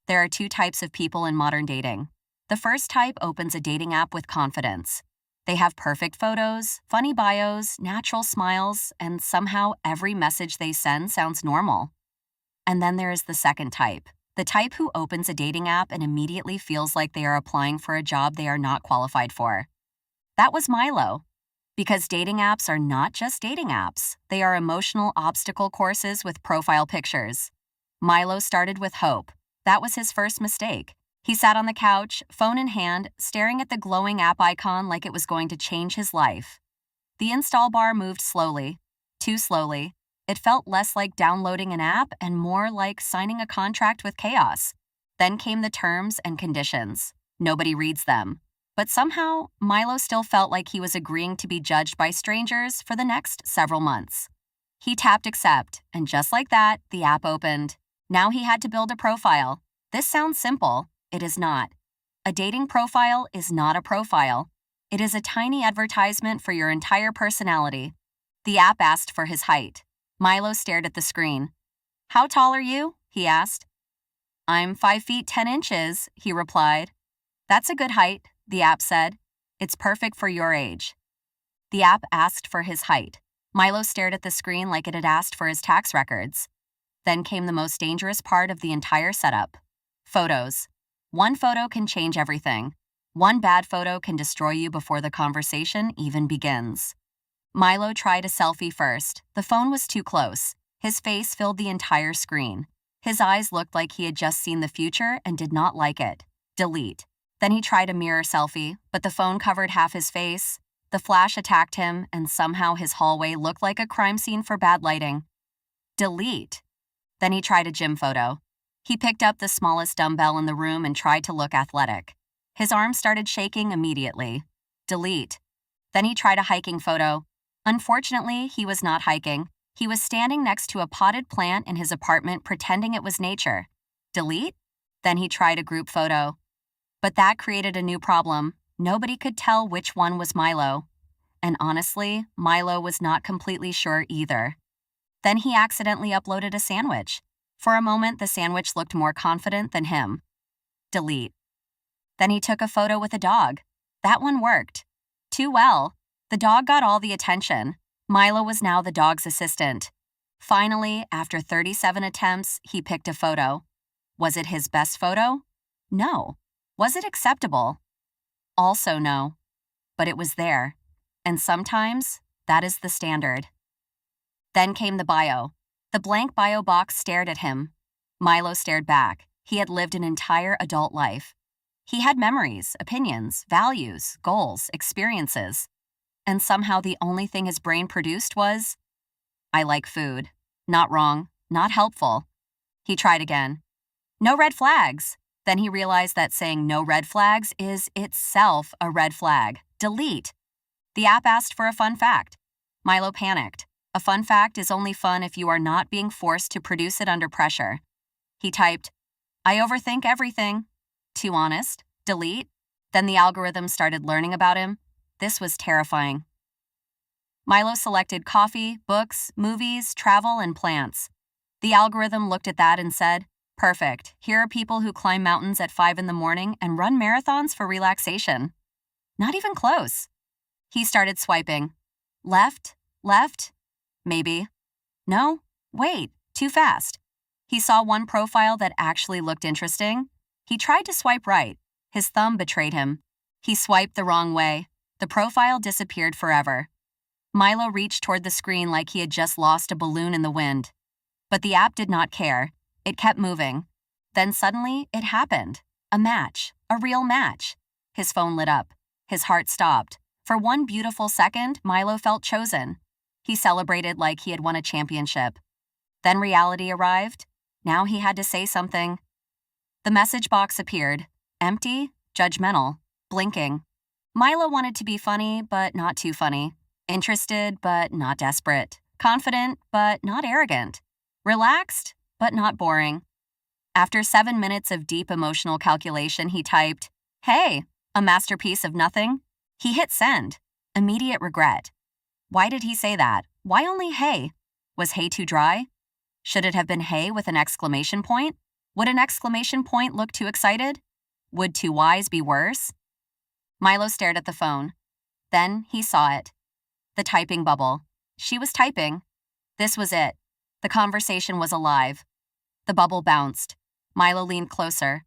There are two types of people in modern dating. The first type opens a dating app with confidence. They have perfect photos, funny bios, natural smiles, and somehow every message they send sounds normal. And then there is the second type, the type who opens a dating app and immediately feels like they are applying for a job they are not qualified for. That was Milo. Because dating apps are not just dating apps, they are emotional obstacle courses with profile pictures. Milo started with hope. That was his first mistake. He sat on the couch, phone in hand, staring at the glowing app icon like it was going to change his life. The install bar moved slowly, too slowly. It felt less like downloading an app and more like signing a contract with chaos. Then came the terms and conditions. Nobody reads them. But somehow, Milo still felt like he was agreeing to be judged by strangers for the next several months. He tapped accept, and just like that, the app opened. Now he had to build a profile. This sounds simple. It is not. A dating profile is not a profile. It is a tiny advertisement for your entire personality. The app asked for his height. Milo stared at the screen. "How tall are you?" he asked. "I'm 5 feet 10 inches, he replied. "That's a good height," the app said. "It's perfect for your age." The app asked for his height. Milo stared at the screen like it had asked for his tax records. Then came the most dangerous part of the entire setup. Photos. One photo can change everything. One bad photo can destroy you before the conversation even begins. Milo tried a selfie first. The phone was too close. His face filled the entire screen. His eyes looked like he had just seen the future and did not like it. Delete. Then he tried a mirror selfie, but the phone covered half his face. The flash attacked him, and somehow his hallway looked like a crime scene for bad lighting. Delete. Then he tried a gym photo. He picked up the smallest dumbbell in the room and tried to look athletic. His arms started shaking immediately. Delete. Then he tried a hiking photo. Unfortunately, he was not hiking. He was standing next to a potted plant in his apartment pretending it was nature. Delete. Then he tried a group photo. But that created a new problem. Nobody could tell which one was Milo. And honestly, Milo was not completely sure either. Then he accidentally uploaded a sandwich. For a moment, the sandwich looked more confident than him. Delete. Then he took a photo with a dog. That one worked. Too well. The dog got all the attention. Milo was now the dog's assistant. Finally, after 37 attempts, he picked a photo. Was it his best photo? No. Was it acceptable? Also no. But it was there. And sometimes, that is the standard. Then came the bio. The blank bio box stared at him. Milo stared back. He had lived an entire adult life. He had memories, opinions, values, goals, experiences. And somehow the only thing his brain produced was, "I like food." Not wrong, not helpful. He tried again. No red flags. Then he realized that saying no red flags is itself a red flag. Delete. The app asked for a fun fact. Milo panicked. A fun fact is only fun if you are not being forced to produce it under pressure. He typed, "I overthink everything." Too honest. Delete. Then the algorithm started learning about him. This was terrifying. Milo selected coffee, books, movies, travel, and plants. The algorithm looked at that and said, "Perfect. Here are people who climb mountains at 5 in the morning and run marathons for relaxation." Not even close. He started swiping. Left, left, maybe. No, wait, too fast. He saw one profile that actually looked interesting. He tried to swipe right. His thumb betrayed him. He swiped the wrong way. The profile disappeared forever. Milo reached toward the screen like he had just lost a balloon in the wind. But the app did not care. It kept moving. Then suddenly, it happened. A match. A real match. His phone lit up. His heart stopped. For one beautiful second, Milo felt chosen. He celebrated like he had won a championship. Then reality arrived. Now he had to say something. The message box appeared. Empty, judgmental, blinking. Milo wanted to be funny, but not too funny. Interested, but not desperate. Confident, but not arrogant. Relaxed, but not boring. After 7 minutes of deep emotional calculation, he typed, "Hey, a masterpiece of nothing." He hit send. Immediate regret. Why did he say that? Why only hey? Was hey too dry? Should it have been hey with an exclamation point? Would an exclamation point look too excited? Would too wise be worse? Milo stared at the phone. Then he saw it. The typing bubble. She was typing. This was it. The conversation was alive. The bubble bounced. Milo leaned closer.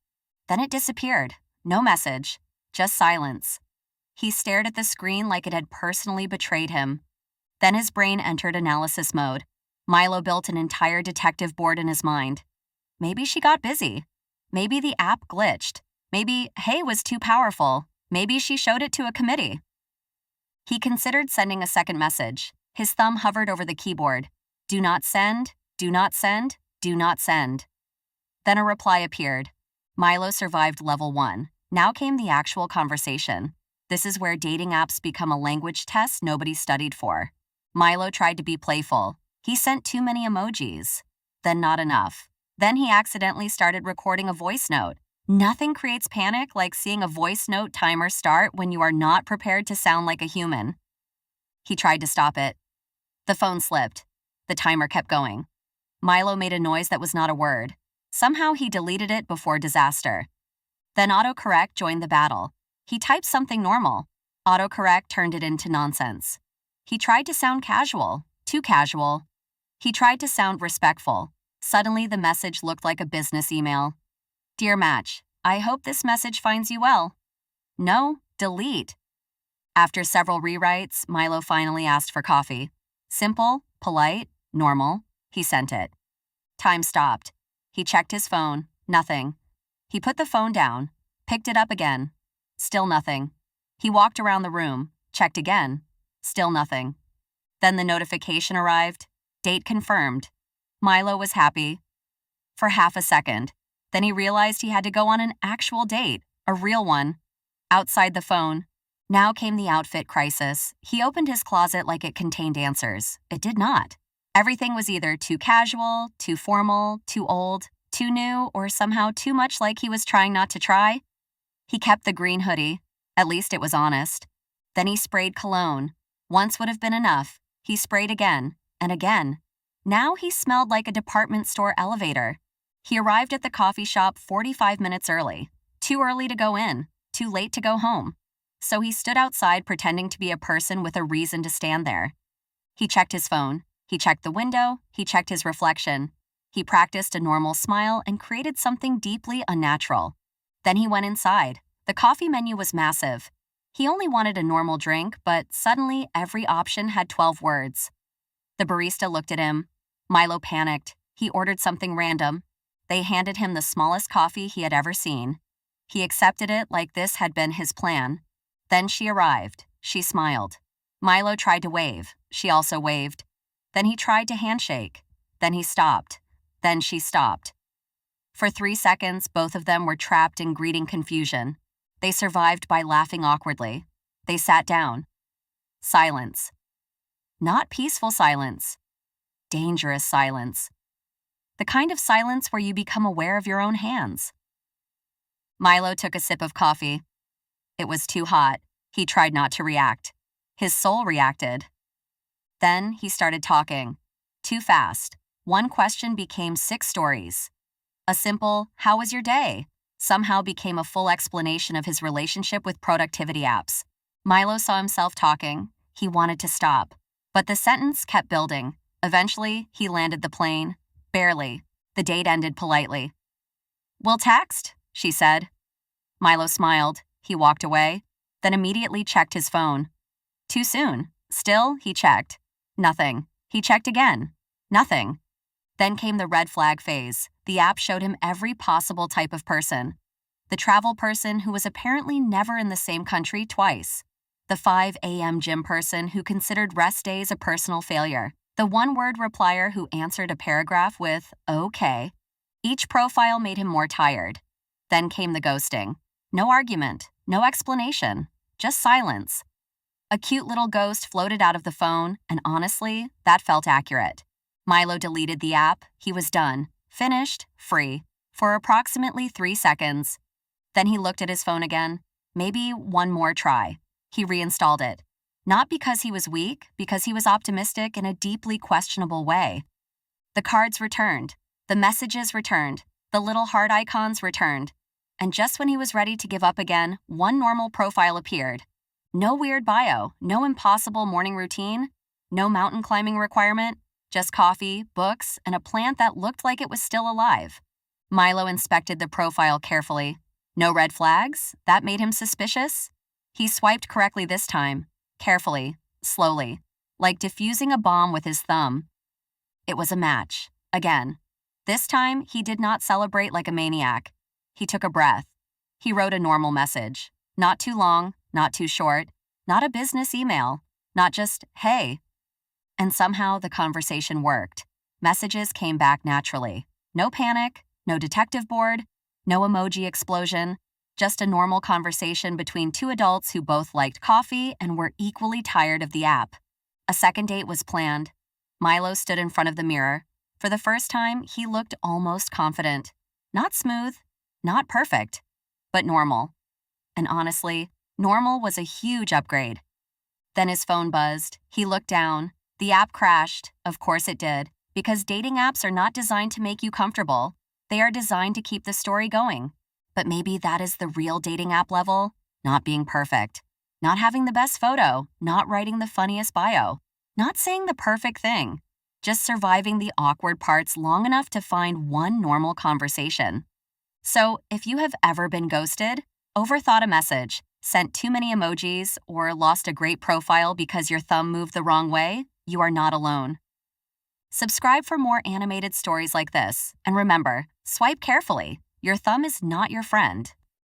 Then it disappeared. No message. Just silence. He stared at the screen like it had personally betrayed him. Then his brain entered analysis mode. Milo built an entire detective board in his mind. Maybe she got busy. Maybe the app glitched. Maybe Hey was too powerful. Maybe she showed it to a committee. He considered sending a second message. His thumb hovered over the keyboard. Do not send, do not send, do not send. Then a reply appeared. Milo survived level 1. Now came the actual conversation. This is where dating apps become a language test nobody studied for. Milo tried to be playful. He sent too many emojis. Then not enough. Then he accidentally started recording a voice note. Nothing creates panic like seeing a voice note timer start when you are not prepared to sound like a human. He tried to stop it. The phone slipped. The timer kept going. Milo made a noise that was not a word. Somehow he deleted it before disaster. Then autocorrect joined the battle. He typed something normal. Autocorrect turned it into nonsense. He tried to sound casual, too casual. He tried to sound respectful. Suddenly the message looked like a business email. Dear Match, I hope this message finds you well. No, delete. After several rewrites, Milo finally asked for coffee. Simple, polite, normal. He sent it. Time stopped. He checked his phone. Nothing. He put the phone down, picked it up again. Still nothing. He walked around the room, checked again. Still nothing. Then the notification arrived. Date confirmed. Milo was happy. For half a second. Then he realized he had to go on an actual date, a real one. Outside the phone. Now came the outfit crisis. He opened his closet like it contained answers. It did not. Everything was either too casual, too formal, too old, too new, or somehow too much like he was trying not to try. He kept the green hoodie. At least it was honest. Then he sprayed cologne. Once would have been enough. He sprayed again, and again. Now he smelled like a department store elevator. He arrived at the coffee shop 45 minutes early. Too early to go in, too late to go home. So he stood outside pretending to be a person with a reason to stand there. He checked his phone. He checked the window. He checked his reflection. He practiced a normal smile and created something deeply unnatural. Then he went inside. The coffee menu was massive. He only wanted a normal drink, but suddenly every option had 12 words. The barista looked at him. Milo panicked. He ordered something random. They handed him the smallest coffee he had ever seen. He accepted it like this had been his plan. Then she arrived. She smiled. Milo tried to wave. She also waved. Then he tried to handshake. Then he stopped. Then she stopped. For 3 seconds, both of them were trapped in greeting confusion. They survived by laughing awkwardly. They sat down. Silence. Not peaceful silence. Dangerous silence. The kind of silence where you become aware of your own hands. Milo took a sip of coffee. It was too hot. He tried not to react. His soul reacted. Then he started talking. Too fast. One question became 6 stories. A simple, "How was your day?" somehow became a full explanation of his relationship with productivity apps. Milo saw himself talking. He wanted to stop. But the sentence kept building. Eventually, he landed the plane. Barely. The date ended politely. "We'll text," she said. Milo smiled. He walked away, then immediately checked his phone. Too soon. Still, he checked. Nothing. He checked again. Nothing. Then came the red flag phase. The app showed him every possible type of person. The travel person who was apparently never in the same country twice. The 5 a.m. gym person who considered rest days a personal failure. The one-word replier who answered a paragraph with, "Okay." Each profile made him more tired. Then came the ghosting. No argument, no explanation, just silence. A cute little ghost floated out of the phone, and honestly, that felt accurate. Milo deleted the app. He was done, finished, free, for approximately 3 seconds. Then he looked at his phone again. Maybe one more try. He reinstalled it. Not because he was weak, because he was optimistic in a deeply questionable way. The cards returned. The messages returned. The little heart icons returned. And just when he was ready to give up again, one normal profile appeared. No weird bio, no impossible morning routine, no mountain climbing requirement, just coffee, books, and a plant that looked like it was still alive. Milo inspected the profile carefully. No red flags? That made him suspicious? He swiped correctly this time, carefully, slowly, like diffusing a bomb with his thumb. It was a match, again. This time, he did not celebrate like a maniac. He took a breath. He wrote a normal message. Not too long, not too short, not a business email, not just, hey. And somehow the conversation worked. Messages came back naturally. No panic, no detective board, no emoji explosion, just a normal conversation between two adults who both liked coffee and were equally tired of the app. A second date was planned. Milo stood in front of the mirror. For the first time, he looked almost confident. Not smooth, not perfect, but normal. And honestly, normal was a huge upgrade. Then his phone buzzed. He looked down. The app crashed. Of course it did, because dating apps are not designed to make you comfortable. They are designed to keep the story going. But maybe that is the real dating app level. Not being perfect. Not having the best photo. Not writing the funniest bio. Not saying the perfect thing. Just surviving the awkward parts long enough to find one normal conversation. So, if you have ever been ghosted, overthought a message, sent too many emojis, or lost a great profile because your thumb moved the wrong way, you are not alone. Subscribe for more animated stories like this, and remember, swipe carefully. Your thumb is not your friend.